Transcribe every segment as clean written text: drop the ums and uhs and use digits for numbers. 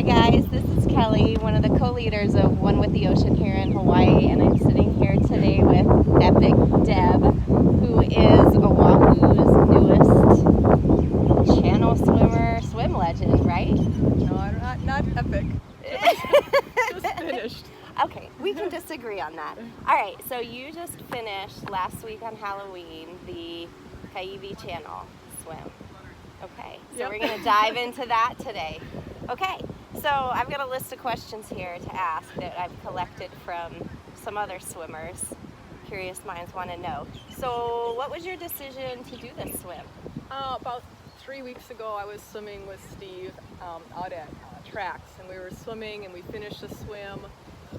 Hi guys, this is Kelly, one of the co-leaders of One with the Ocean here in Hawaii, and I'm sitting here today with Epic Deb, who is Oahu's newest channel swim legend, right? No, not epic. Just finished. Okay, we can disagree on that. All right, so you just finished last week on Halloween the Kaiwi Channel swim. Okay, so Yep. we're going to dive into that today. Okay, so I've got a list of questions here to ask that I've collected from some other swimmers. Curious minds want to know. So what was your decision to do this swim? About 3 weeks ago, I was swimming with Steve out at Tracks, and we were swimming, and we finished the swim.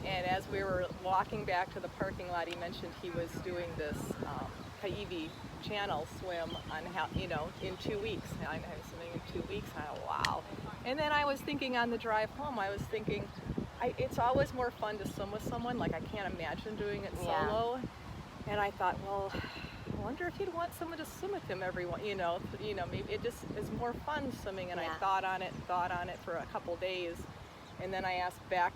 And as we were walking back to the parking lot, he mentioned he was doing this Kaiwi Channel swim on in 2 weeks. I'm swimming in 2 weeks. I thought, wow. And then I was thinking on the drive home, I was thinking, it's always more fun to swim with someone. Like, I can't imagine doing it solo. And I thought, well, I wonder if he'd want someone to swim with him maybe it just is more fun swimming. And I thought on it for a couple days. And then I asked back,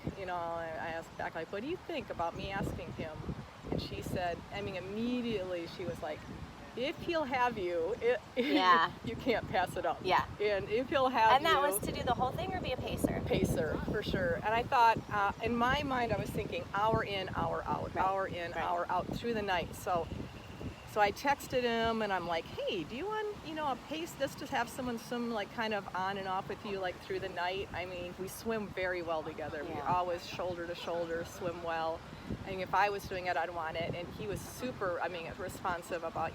like, what do you think about me asking him? And she said, immediately she was like, if he'll have you, you can't pass it up. Yeah. And if he'll have you. And that was to do the whole thing or be a pacer? Pacer, for sure. And I thought, in my mind, I was thinking hour in, hour out, hour in, hour out through the night. So I texted him, and I'm like, hey, do you want, a pace, just to have someone swim like kind of on and off with you like through the night? We swim very well together. We always shoulder to shoulder swim well. If I was doing it, I'd want it. And he was super, responsive about,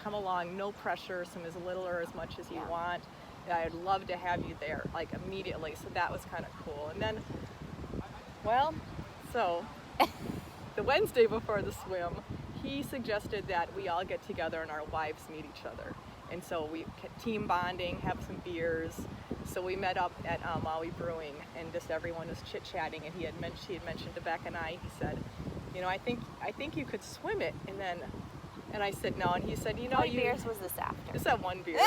come along, no pressure, swim as little or as much as you want. I'd love to have you there, like immediately. So that was kind of cool. And then, the Wednesday before the swim, he suggested that we all get together and our wives meet each other. And so we team bonding, have some beers. So we met up at Maui Brewing, and just everyone was chit-chatting. And he had mentioned to Beck and I, he said, I think you could swim it. And I said no. And he said, How many beers was this after? Just that one beer.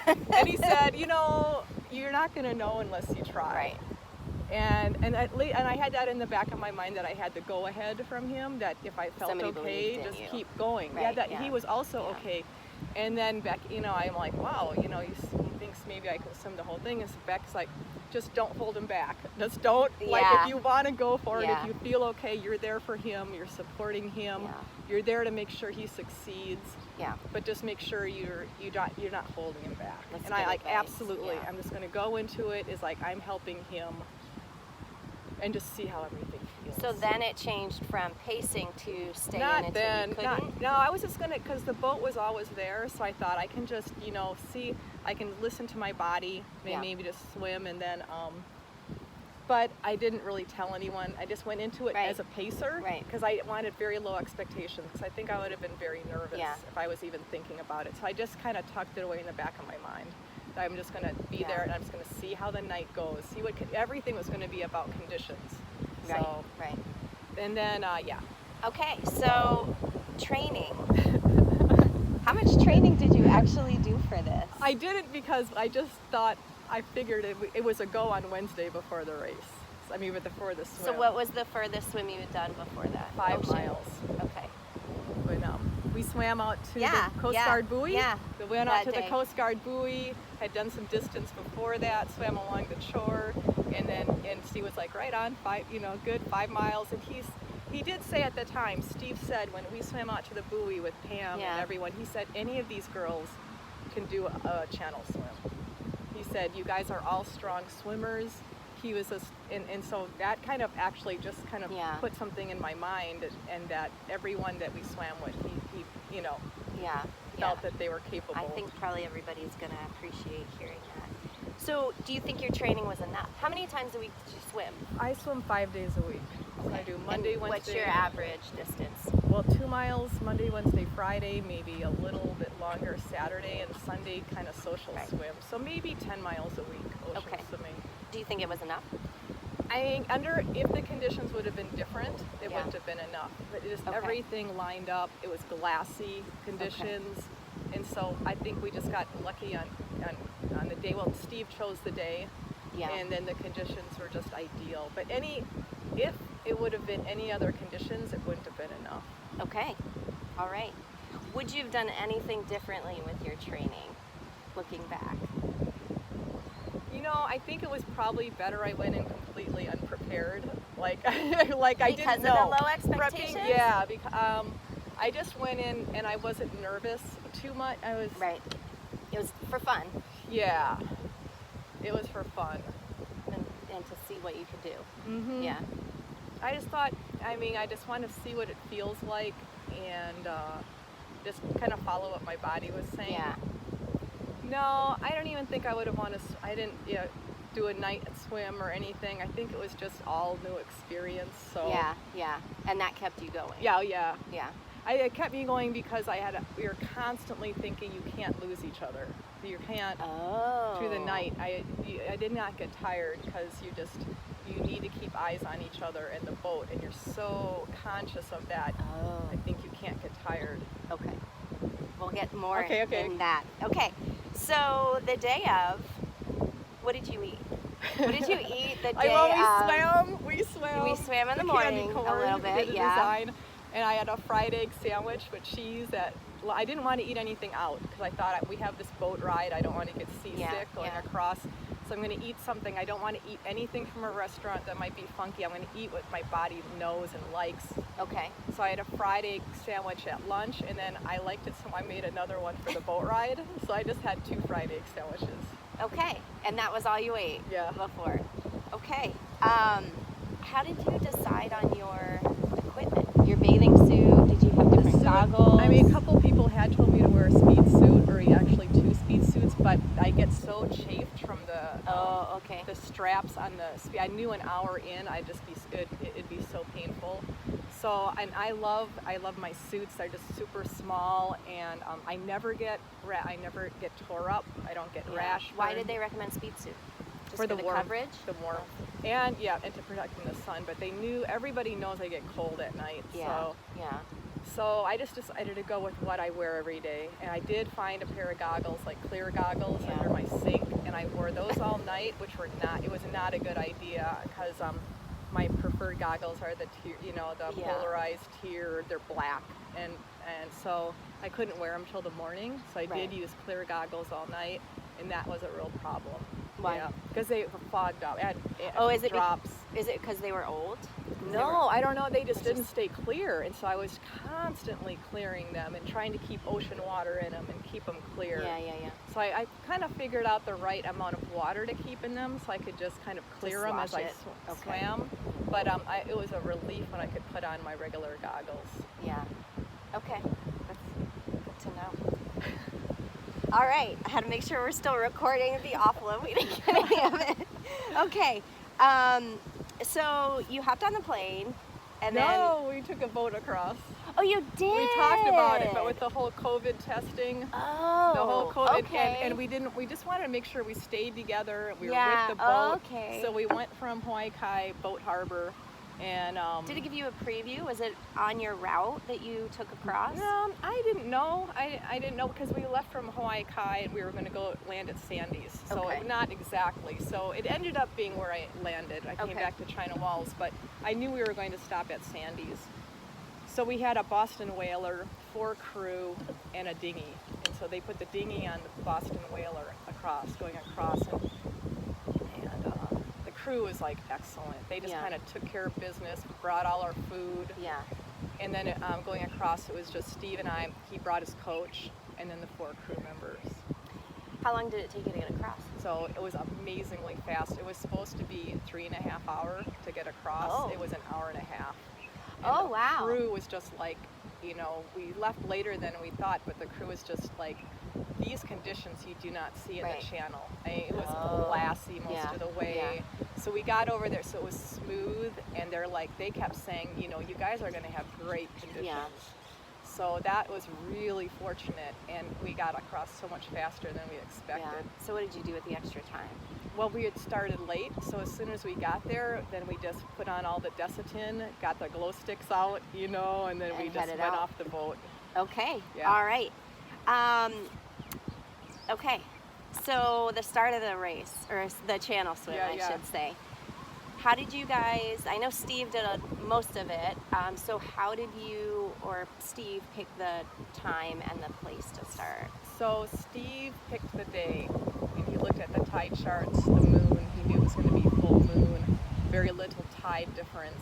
And he said, you're not going to know unless you try. Right. And I had that in the back of my mind, that I had the go ahead from him, that if I felt okay, just keep going. Right, he was also okay. And then Beck, I'm like, wow, he thinks maybe I can swim the whole thing. And so Beck's like, just don't hold him back. Just don't, if you want to go for it, if you feel okay, you're there for him, you're supporting him, you're there to make sure he succeeds. Yeah. But just make sure you're not holding him back. That's and I like, advice. absolutely, I'm just going to go into it as like I'm helping him and just see how everything feels. So then it changed from pacing to staying Not until then. you couldn't? No, I was just going to, because the boat was always there, so I thought I can just, see, I can listen to my body, maybe just swim, and then, but I didn't really tell anyone. I just went into it as a pacer, because I wanted very low expectations, because I think I would have been very nervous if I was even thinking about it. So I just kind of tucked it away in the back of my mind. I'm just going to be there, and I'm just going to see how the night goes. See what everything was going to be about conditions. So, Right. And then, Okay, so training. How much training did you actually do for this? I didn't, because I just thought, I figured it was a go on Wednesday before the race. Before the swim. So what was the furthest swim you had done before that? 5 miles. Okay. When we swam out to the Coast Guard buoy. Yeah. We went out to the Coast Guard buoy, had done some distance before that, swam along the shore, and Steve was like, right on, 5 miles. And he did say at the time, Steve said, when we swam out to the buoy with Pam and everyone, he said, any of these girls can do a channel swim. He said, you guys are all strong swimmers. He was just, and so that kind of actually just kind of put something in my mind, and that everyone that we swam with, he felt that they were capable. I think probably everybody's going to appreciate hearing that. So do you think your training was enough? How many times a week did you swim? I swim 5 days a week. Okay. I do Monday, Wednesday. What's your average distance? Well, 2 miles, Monday, Wednesday, Friday, maybe a little bit longer Saturday, and Sunday kind of social swim. So maybe 10 miles a week ocean swimming. Do you think it was enough? I think if the conditions would have been different, it wouldn't have been enough. But just everything lined up. It was glassy conditions. And so I think we just got lucky on the day. Well, Steve chose the day, Yeah. And then the conditions were just ideal. But if it would have been any other conditions, it wouldn't have been enough. Okay. All right. Would you have done anything differently with your training, looking back? You know, I think it was probably better I went in completely unprepared. Like I didn't Because of know. the low expectations? Yeah, because I just went in and I wasn't nervous too much. I was Right. It was for fun Yeah, it was for fun. and to see what you could do. Mm-hmm. Yeah. I just thought, I just want to see what it feels like and just kind of follow what my body was saying. Yeah. No, I don't even think I would have wanted to, I didn't do a night swim or anything. I think it was just all new experience. So Yeah. Yeah. And that kept you going. Yeah. Yeah. It kept me going because we were constantly thinking you can't lose each other. You can't through the night. I did not get tired because you need to keep eyes on each other in the boat, and you're so conscious of that. I think you can't get tired. Okay. We'll get more Okay. in that. Okay. So the day of, what did you eat? What did you eat the day of? We swam. We swam in the candy morning corn, a little we bit, did a yeah. design, and I had a fried egg sandwich with cheese I didn't want to eat anything out because I thought we have this boat ride. I don't want to get seasick going across. So I'm going to eat something. I don't want to eat anything from a restaurant that might be funky. I'm going to eat what my body knows and likes. Okay. So I had a fried egg sandwich at lunch, and then I liked it, so I made another one for the boat ride. So I just had 2 fried egg sandwiches. Okay. And that was all you ate? Yeah. Before. Okay. How did you decide on your equipment? Your bathing suit? Did you have different goggles? I mean, a couple people had told me to wear a speed suit, or actually 2 speed suits, but I get so chafed from the straps on the speed. I knew an hour in, it'd be so painful. So, and I love my suits. They're just super small, and I never get tore up. I don't get rash. Why did they recommend speed suit? Just for the warmth, coverage? The warmth. And to protect from the sun. But everybody knows I get cold at night. Yeah. So I just decided to go with what I wear every day. And I did find a pair of goggles, like clear goggles under my sink, and I wore those all night, it was not a good idea because my preferred goggles are the polarized tier. They're black, and so I couldn't wear them till the morning. So I did use clear goggles all night, and that was a real problem. Why? Yeah, because they fogged up. Is it drops? Is it because they were old? No, I don't know. They just didn't stay clear, and so I was constantly clearing them and trying to keep ocean water in them and keep them clear. Yeah. So I kind of figured out the right amount of water to keep in them, so I could just kind of clear them as I swam. But it was a relief when I could put on my regular goggles. Yeah. Okay. That's good to know. All right. I had to make sure we're still recording the offload. We didn't get any of it. Okay. So you hopped on the plane, and No, we took a boat across. Oh, you did? We talked about it, but with the whole COVID testing, the whole COVID, okay. and we just wanted to make sure we stayed together. We were Yeah, with the boat, okay. so we went from Hawaii Kai Boat Harbor, and Did it give you a preview? Was it on your route that you took across? I didn't know. I didn't know because we left from Hawaii Kai and we were going to go land at Sandy's. So not exactly. So it ended up being where I landed. I came back to China Walls, but I knew we were going to stop at Sandy's. So we had a Boston whaler, 4 crew, and a dinghy. And so they put the dinghy on the Boston whaler going across. And the crew was like excellent. They just kind of took care of business, brought all our food. Yeah. And then going across, it was just Steve and I. He brought his coach, and then the 4 crew members. How long did it take you to get across? So it was amazingly fast. It was supposed to be 3.5 hours to get across. It was an hour and a half. And wow. The crew was just like, we left later than we thought, but the crew was just like, these conditions you do not see in the channel. It was glassy most of the way. Yeah. So we got over there, so it was smooth, and they kept saying, you guys are going to have great conditions. Yeah. So that was really fortunate, and we got across so much faster than we expected. Yeah. So what did you do with the extra time? Well, we had started late, so as soon as we got there, then we just put on all the Desitin, got the glow sticks out, and then we just went off the boat. Okay. Yeah. All right. Okay. So the start of the race, or the channel swim, I should say. How did you guys, I know Steve did most of it, so how did you or Steve pick the time and the place to start? So Steve picked the day, and he looked at the tide charts, the moon, he knew it was going to be full moon, very little tide difference.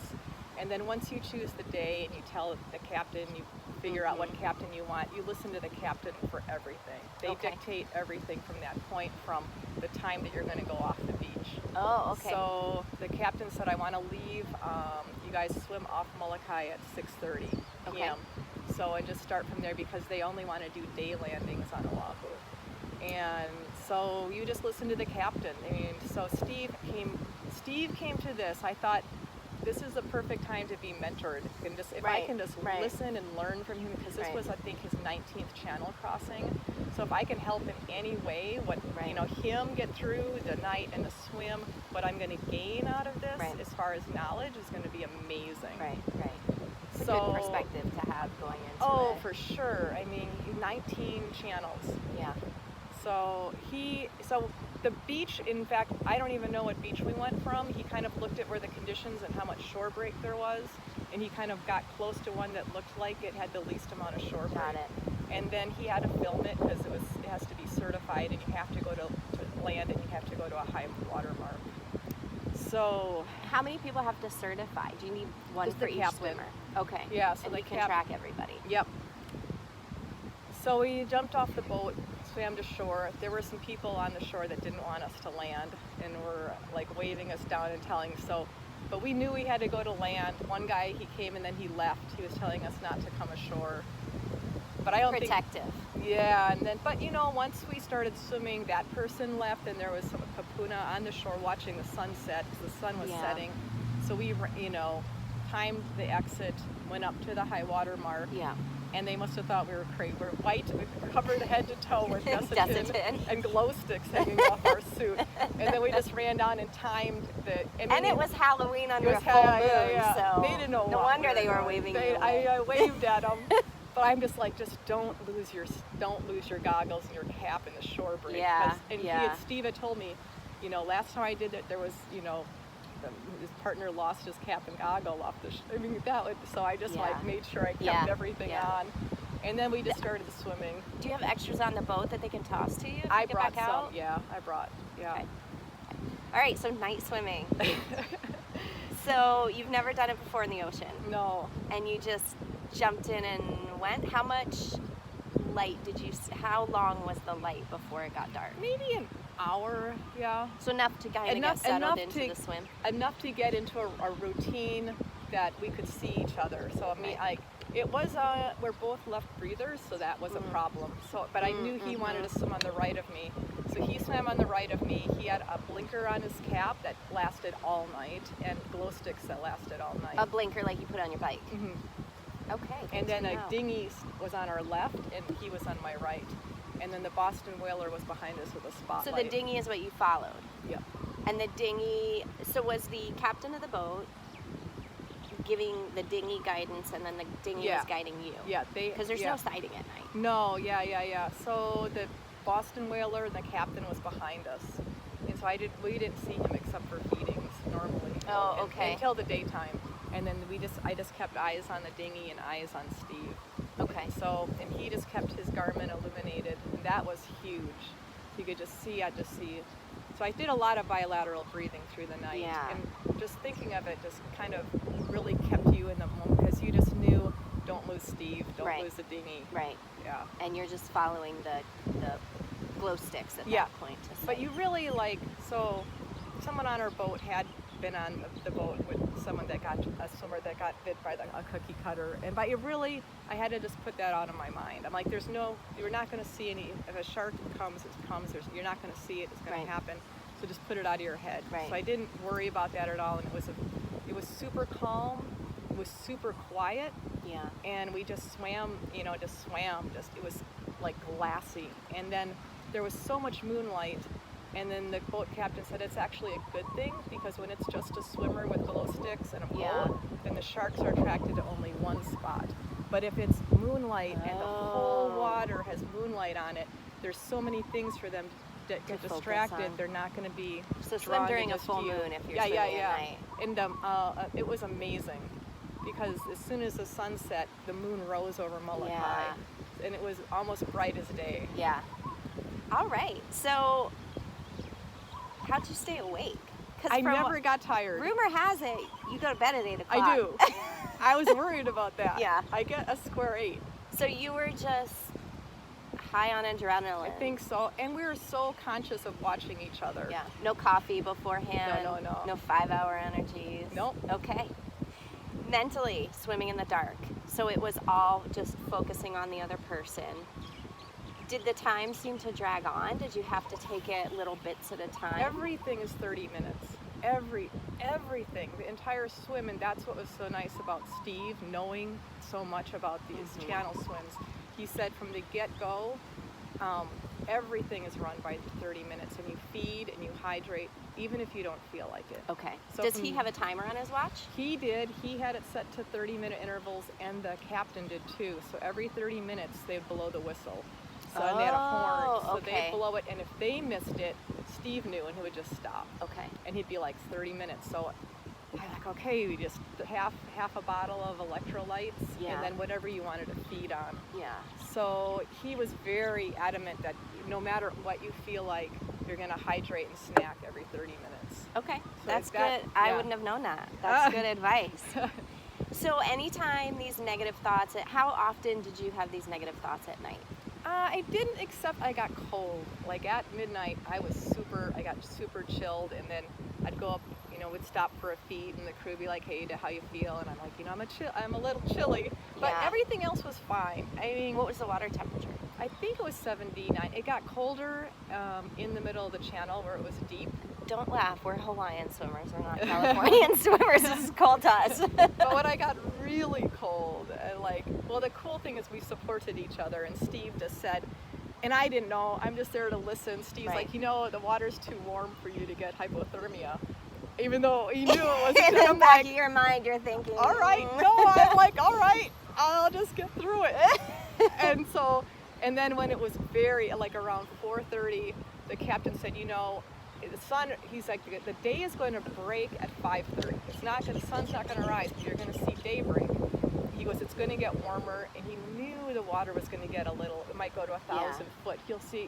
And then once you choose the day and you tell the captain, you figure out what captain you want, you listen to the captain for everything. They dictate everything from that point, from the time that you're going to go off the beach. Oh, okay. So the captain said, I want to leave, you guys swim off Molokai at 6:30 p.m. So, and just start from there, because they only want to do day landings on Oahu. And so you just listen to the captain. I mean, so Steve came to this. I thought, this is the perfect time to be mentored. And just, if I can just listen and learn from him, because this was, I think, his 19th channel crossing. So if I can help in any way, you know, him get through the night and the swim, what I'm going to gain out of this, as far as knowledge, is going to be amazing. It's a good perspective to have going into it. Oh, for sure. I mean, 19 channels. Yeah. So the beach, in fact, I don't even know what beach we went from. He kind of looked at where the conditions and how much shore break there was, and he kind of got close to one that looked like it had the least amount of shore break. Got it. And then he had to film it, because it has to be certified, and you have to go to land, and you have to go to a high water mark. So how many people have to certify? Do you need one for each swimmer? Okay. Yeah. So and we can track everybody. Yep. So we jumped off the boat, swam to shore. There were some people on the shore that didn't want us to land, and were like waving us down and telling. But we knew we had to go to land. One guy, he came and then he left. He was telling us not to come ashore. But I don't protective. Yeah, and then, but you know, once we started swimming, that person left, and there was some kapuna on the shore watching the sunset, because the sun was setting. So we, you know, timed the exit, went up to the high water mark. Yeah. And they must have thought we were crazy. We're white, covered head to toe with desitin and glow sticks hanging off our suit. And then we just ran down and timed the. And it was Halloween under a full moon, so they didn't know no wonder they were waving. I waved at them. But I'm just like, just don't lose your goggles and your cap in the shore break. Yeah. Steve had told me, you know, last time I did it, there was, you know, his partner lost his cap and goggle off the. So I just like made sure I kept everything on, and then we just started the swimming. Do you have extras on the boat that they can toss to you? I brought some. Yeah, I brought. Yeah. Okay. All right. So night swimming. So you've never done it before in the ocean? No. And you just jumped in and went. How much light did you? How long was the light before it got dark? Maybe an hour. Yeah. So enough to kind of get settled into the swim. Enough to get into a routine that we could see each other. So I mean, like, it was we're both left breathers, so that was a problem. So, but I knew he wanted to swim on the right of me, so he swam on the right of me. He had a blinker on his cap that lasted all night, and glow sticks that lasted all night. A blinker like you put on your bike. Okay. And then a dinghy was on our left, and he was on my right. And then the Boston whaler was behind us with a spotlight. So the dinghy is what you followed? Yeah. And the dinghy, so was the captain of the boat giving the dinghy guidance, and then the dinghy was guiding you? Yeah. Because there's no sighting at night. No, yeah. So the Boston whaler and the captain was behind us. And so we didn't see him except for feedings normally. Oh, okay. Until the daytime. And then I just kept eyes on the dinghy and eyes on Steve. Okay. So, and he just kept his garment illuminated, and that was huge. You could just see, I'd just see. So I did a lot of bilateral breathing through the night. Yeah. And just thinking of it just kind of really kept you in the moment, because you just knew, don't lose Steve, don't lose the dinghy. Right. Yeah. And you're just following the glow sticks at that point. But you really so someone on our boat had been on the boat with a swimmer that got bit by a cookie cutter, and I had to just put that out of my mind. I'm like, you're not going to see any. If a shark comes, it comes. You're not going to see it. It's going to happen. So just put it out of your head. Right. So I didn't worry about that at all, and it was super calm. It was super quiet. Yeah. And we just swam. It was like glassy, and then there was so much moonlight. And then the boat captain said it's actually a good thing, because when it's just a swimmer with glow sticks and a boat, then the sharks are attracted to only one spot. But if it's moonlight and the whole water has moonlight on it, there's so many things for them get focus distracted, on. they're not going to be So swim drawn to during a just full you. moon if you're Yeah, swimming yeah. at night. And it was amazing because as soon as the sun set, the moon rose over Molokai, Yeah. and it was almost bright as day. Yeah. All right. So how'd you stay awake? 'Cause I from never got tired. rumor has it you go to bed at 8 o'clock. I do. I was worried about that. Yeah. I get a square 8. So you were just high on adrenaline. I think so. And we were so conscious of watching each other. Yeah. No coffee beforehand. No. No 5-hour energies. Nope. Okay. Mentally, swimming in the dark. So it was all just focusing on the other person. Did the time seem to drag on? Did you have to take it little bits at a time? Everything is 30 minutes. Everything. The entire swim, and that's what was so nice about Steve, knowing so much about these channel swims. He said from the get-go, everything is run by 30 minutes, and you feed and you hydrate, even if you don't feel like it. Okay. So Does he have a timer on his watch? He did. He had it set to 30-minute intervals, and the captain did too. So every 30 minutes, they'd blow the whistle. So and they had a horn, so okay. they'd blow it, and if they missed it, Steve knew, and he would just stop. Okay. And he'd be like 30 minutes. So I'm like, okay, we just half a bottle of electrolytes, Yeah. and then whatever you wanted to feed on. Yeah. So he was very adamant that no matter what you feel like, you're gonna hydrate and snack every 30 minutes. Okay. So That's that- good. I yeah. wouldn't have known that. That's good advice. So anytime these negative thoughts, how often did you have these negative thoughts at night? I didn't, except I got cold. Like at midnight, I got super chilled, and then I'd go up, we'd stop for a feed, and the crew would be like, hey, how you feel? And I'm like, I'm a little chilly, but Yeah. everything else was fine. I mean, What was the water temperature? I think it was 79. It got colder in the middle of the channel where it was deep. Don't laugh. We're Hawaiian swimmers. We're not Californian swimmers. This is cold to us. But when I got really cold, and the cool thing is we supported each other, and Steve just said, and I didn't know, I'm just there to listen. Steve's Right. like, the water's too warm for you to get hypothermia. Even though he knew it was, In the I'm back like, of your mind, you're thinking, all right, no, I'm like, all right, I'll just get through it. And then when it was around 4:30, the captain said, the sun, he's like, the day is going to break at 5:30. The sun's not going to rise, but you're going to see daybreak. He goes, it's going to get warmer, and he knew the water was going to get it might go to 1,000 foot.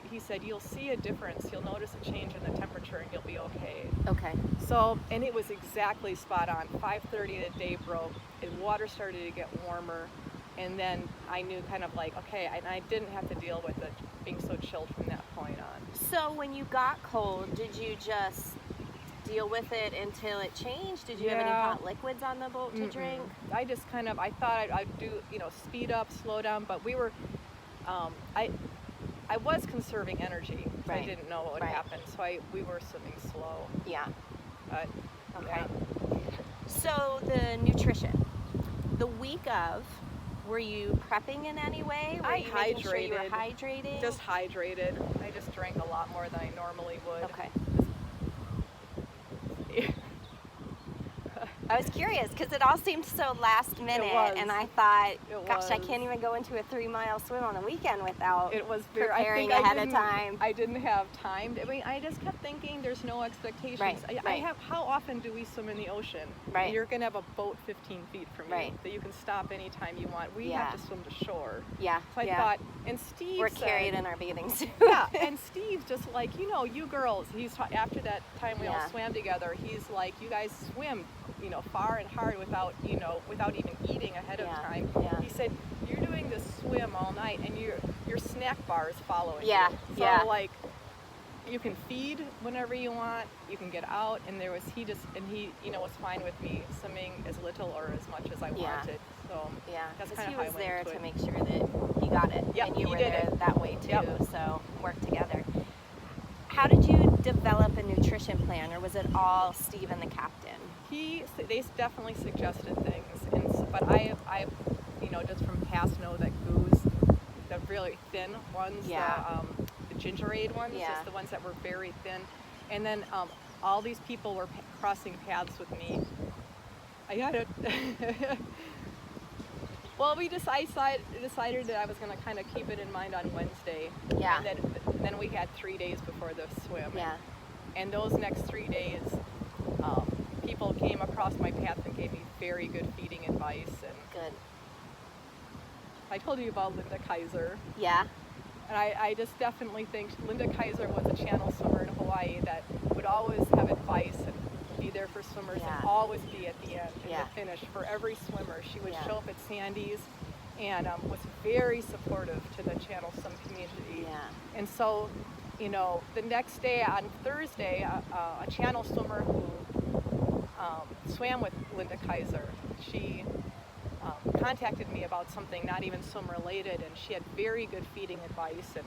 He said, you'll see a difference. You'll notice a change in the temperature, and you'll be okay. Okay. So, and it was exactly spot on. 5:30, the day broke, and water started to get warmer, and then I knew okay, and I didn't have to deal with it being so chilled from that point on. So when you got cold, did you just deal with it until it changed? Did you have any Yeah. hot liquids on the boat to drink? I just I thought I'd do, speed up, slow down, but we were, I was conserving energy. So Right. I didn't know what would Right. happen, so we were swimming slow. Yeah. But Okay. yeah. So the nutrition, the week of, were you prepping in any way? Were I you making sure you were hydrated. hydrating? Just hydrated. I just drank a lot more than I normally would. Okay. I was curious because it all seemed so last minute, was. and I thought, It gosh, I was. can't even go into a 3-mile swim on the weekend without It was preparing I ahead of didn't- time. I didn't have time. I mean, I just kept thinking there's no expectations. Right, I right. have. How often do we swim in the ocean? Right. You're gonna have a boat 15 feet from you Right. that you can stop anytime you want. We Yeah. have to swim to shore. Yeah, So I yeah. thought, and Steve We're said, carried in our bathing suits. yeah, and Steve's just like, you girls. After that time we all Yeah. swam together. He's like, you guys swim, far and hard without even eating ahead of Yeah, time. yeah. He said, you're doing this swim all night, and your snack bar is following Yeah, you. So yeah. You can feed whenever you want. You can get out, and he was fine with me swimming as little or as much as I Yeah. wanted. So Yeah, that's because kind he of how I was went there into to it. make sure that he got it, Yep, and you he were did there it. that way too. Yep. So work together. How did you develop a nutrition plan, or was it all Steve and the captain? They definitely suggested things, but I just from past know that goos, the really thin ones, Yeah. the ginger aid ones, Yeah. just the ones that were very thin, and then all these people were crossing paths with me. I got it. Well, I decided that I was going to kind of keep it in mind on Wednesday. Yeah. And that And then we had 3 days before the swim. Yeah. And those next 3 days, people came across my path and gave me very good feeding advice. And Good. I told you about Linda Kaiser. Yeah. And I just definitely think Linda Kaiser was a channel swimmer in Hawaii that would always have advice and be there for swimmers Yeah. and always be at the end, Yeah. at the finish for every swimmer. She would Yeah. show up at Sandy's and was very supportive to the channel swim community. Yeah. And so, you know, the next day on Thursday, a channel swimmer who swam with Linda Kaiser, she contacted me about something not even swim related, and she had very good feeding advice. And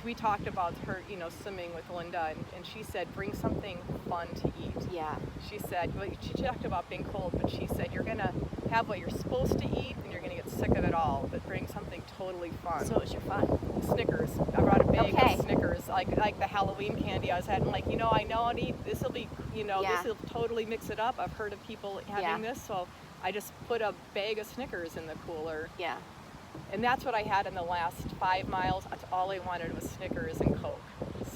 we talked about her, you know, swimming with Linda, and she said, bring something fun to eat. Yeah. She said, well, she talked about being cold, but she said, you're gonna have what you're supposed to eat, and you're gonna get sick of it all, but bring something totally fun. So it was your fun. Snickers. I brought a bag Okay. of Snickers, like the Halloween candy I was having. Like, you know, I know I'll eat, this will be, you know, Yeah. this will totally mix it up. I've heard of people having this, so I just put a bag of Snickers in the cooler. Yeah. And that's what I had in the last 5 miles. That's all I wanted was Snickers and Coke.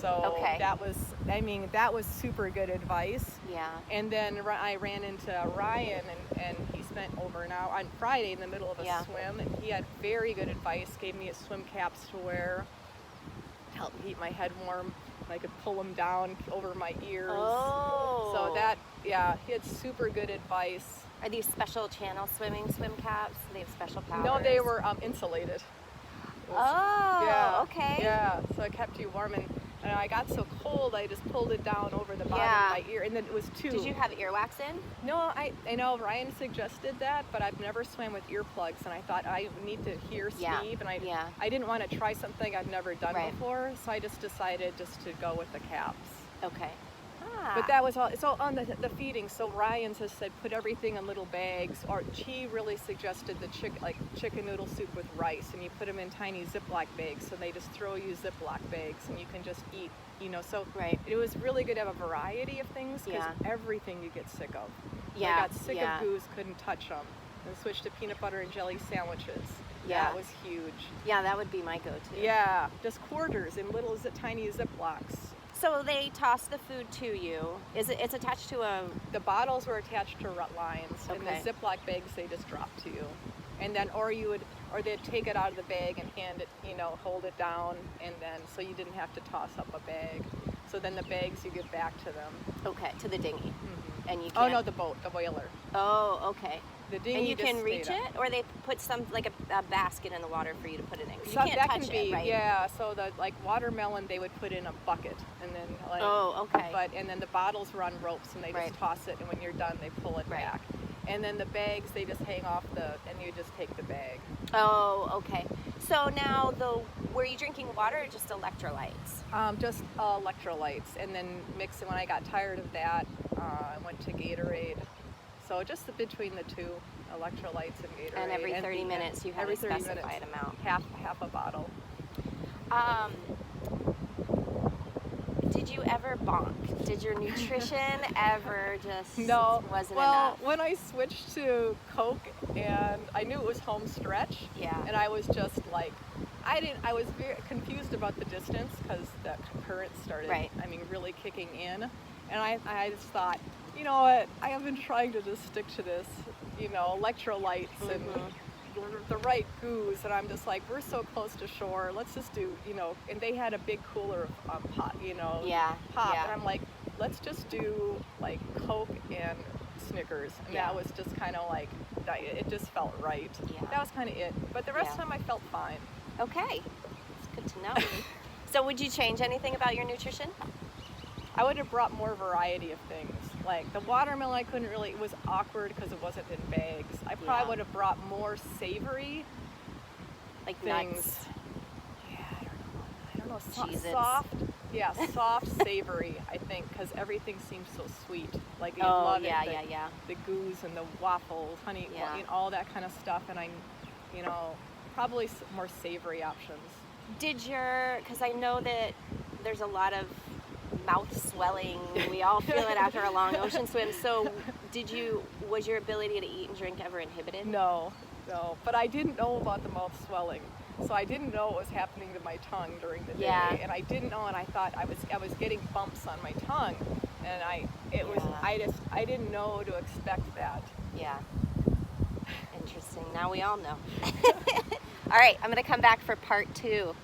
So Okay. that was, I mean, that was super good advice. Yeah. And then I ran into Ryan, and he spent over an hour on Friday in the middle of a Yeah. swim, and he had very good advice, gave me his swim caps to wear, helped me keep my head warm. I could pull them down over my ears. Oh. So that, yeah, he had super good advice. Are these special channel swimming swim caps? They have special powers? No, they were insulated. It was- Oh, yeah, okay. Yeah, so it kept you warm, and I got so cold I just pulled it down over the bottom Yeah. of my ear, and then it was too. Did you have earwax in? No, I know Ryan suggested that, but I've never swam with earplugs, and I thought I need to hear Yeah, Steve, and yeah. I didn't want to try something I've never done Right. before, so I just decided just to go with the caps. Okay. Ah. But that was all. So on the feeding, so Ryan has said put everything in little bags, or she really suggested the chicken noodle soup with rice, and you put them in tiny Ziploc bags, so they just throw you Ziploc bags, and you can just eat, you know. So Right. it was really good to have a variety of things, because Yeah. everything you get sick of. Yeah, I got sick yeah. of goose, couldn't touch them, and switched to peanut butter and jelly sandwiches. Yeah. That was huge. Yeah, that would be my go-to. Yeah, just quarters in little tiny Ziplocs. So they toss the food to you. It's attached to a... The bottles were attached to lines, and Okay. the Ziploc bags they just dropped to you. And then, or they'd take it out of the bag and hand it, you know, hold it down, and then so you didn't have to toss up a bag. So then the bags you give back to them. Okay, to the dinghy. Mm-hmm. And you Oh can't... no, the boat, the boiler. Oh, okay. The dinghy. And you just can stayed reach up. it, or they put some like a basket in the water for you to put it in. 'Cause you So can't that touch can be, it, right? yeah. So the watermelon they would put in a bucket, and then Oh, okay. and then the bottles were on ropes, and they just Right. toss it, and when you're done, they pull it Right. back. And then the bags they just hang off and you just take the bag. Oh, okay. So now were you drinking water or just electrolytes? Just electrolytes, and then mix it. When I got tired of that, I went to Gatorade. So just between the two, electrolytes and Gatorade. And every 30 minutes you had every a 30 specified minutes, amount. half a bottle. Did you ever bonk? Did your nutrition ever just wasn't well, enough? when I switched to Coke, and I knew it was home stretch, Yeah. and I was just like, I was very confused about the distance because the current started, Right. really kicking in, and I just thought, you know what, I have been trying to just stick to this, you know, electrolytes and the right goos, and I'm just like, we're so close to shore, let's just do, you know, and they had a big cooler of pot, you know, Yeah, pop, yeah. and I'm like, let's just do like Coke and Snickers, and Yeah. that was just kind of like, it just felt right. Yeah. That was kind of it, but the rest of Yeah. the time I felt fine. Okay, it's good to know. So would you change anything about your nutrition? I would have brought more variety of things. Like the watermelon, I couldn't really, it was awkward because it wasn't in bags. I probably Yeah. would have brought more savory Like things. nuts? Yeah, I don't know, Cheez-Its. soft. Yeah, soft savory, I think, because everything seems so sweet. Like you Oh, love yeah, it. yeah. The goos and the waffles, honey, Yeah. you know, all that kind of stuff. And probably more savory options. Because I know that there's a lot of mouth swelling. We all feel it after a long ocean swim. So was your ability to eat and drink ever inhibited? No, but I didn't know about the mouth swelling. So I didn't know what was happening to my tongue during the day, Yeah. and I didn't know, and I thought I was getting bumps on my tongue, and I didn't know to expect that. Yeah. Interesting. Now we all know. All right, I'm going to come back for part 2.